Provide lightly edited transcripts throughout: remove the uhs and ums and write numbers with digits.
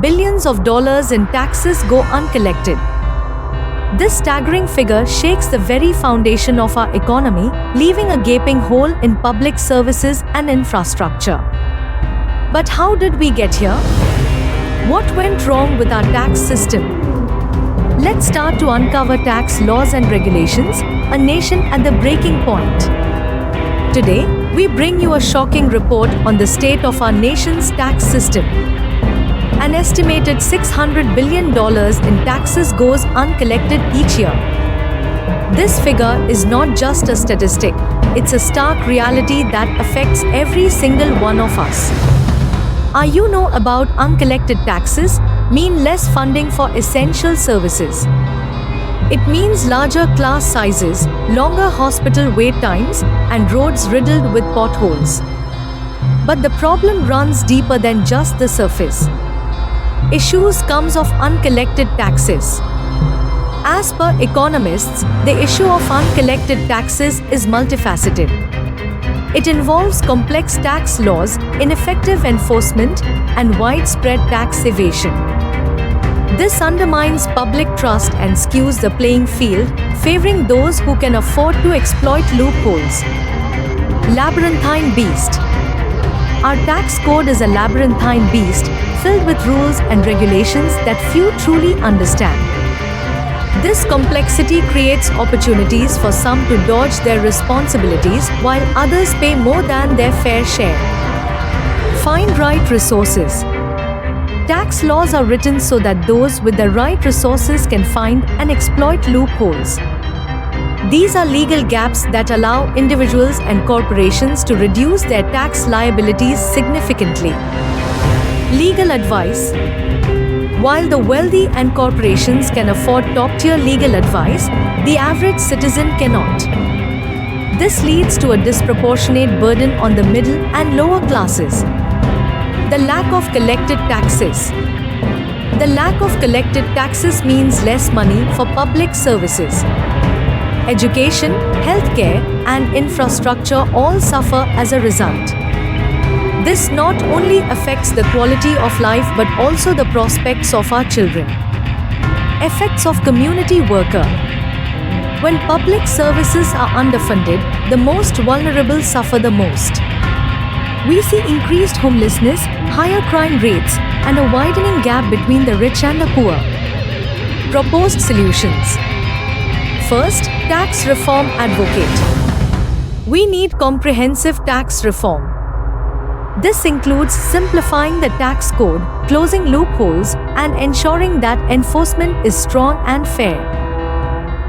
Billions of dollars in taxes go uncollected. This staggering figure shakes the very foundation of our economy, leaving a gaping hole in public services and infrastructure. But how did we get here? What went wrong with our tax system? Let's start to uncover tax laws and regulations, a nation at the breaking point. Today, we bring you a shocking report on the state of our nation's tax system. An estimated $600 billion in taxes goes uncollected each year. This figure is not just a statistic, it's a stark reality that affects every single one of us. You know about uncollected taxes mean less funding for essential services. It means larger class sizes, longer hospital wait times, and roads riddled with potholes. But the problem runs deeper than just the surface. Issues comes of uncollected taxes. As per economists, the issue of uncollected taxes is multifaceted. It involves complex tax laws, ineffective enforcement, and widespread tax evasion. This undermines public trust and skews the playing field, favoring those who can afford to exploit loopholes. Labyrinthine beast. Our tax code is a labyrinthine beast, filled with rules and regulations that few truly understand. This complexity creates opportunities for some to dodge their responsibilities while others pay more than their fair share. Find right resources. Tax laws are written so that those with the right resources can find and exploit loopholes. These are legal gaps that allow individuals and corporations to reduce their tax liabilities significantly. Legal advice. While the wealthy and corporations can afford top-tier legal advice, the average citizen cannot. This leads to a disproportionate burden on the middle and lower classes. The lack of collected taxes. The lack of collected taxes means less money for public services. Education, healthcare, and infrastructure all suffer as a result. This not only affects the quality of life but also the prospects of our children. Effects of community worker. When public services are underfunded, the most vulnerable suffer the most. We see increased homelessness, higher crime rates, and a widening gap between the rich and the poor. Proposed solutions. First, tax reform advocate. We need comprehensive tax reform. This includes simplifying the tax code, closing loopholes, and ensuring that enforcement is strong and fair.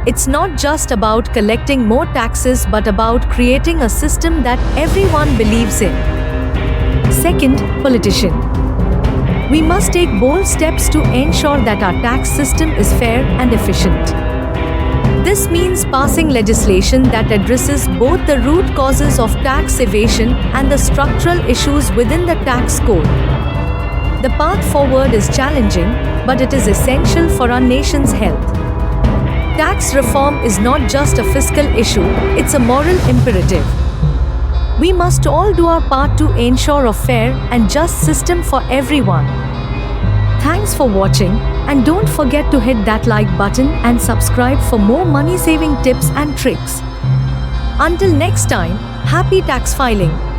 It's not just about collecting more taxes but about creating a system that everyone believes in. Second, politician. We must take bold steps to ensure that our tax system is fair and efficient. This means passing legislation that addresses both the root causes of tax evasion and the structural issues within the tax code. The path forward is challenging, but it is essential for our nation's health. Tax reform is not just a fiscal issue, it's a moral imperative. We must all do our part to ensure a fair and just system for everyone. Thanks for watching, and don't forget to hit that like button and subscribe for more money-saving tips and tricks. Until next time, happy tax filing!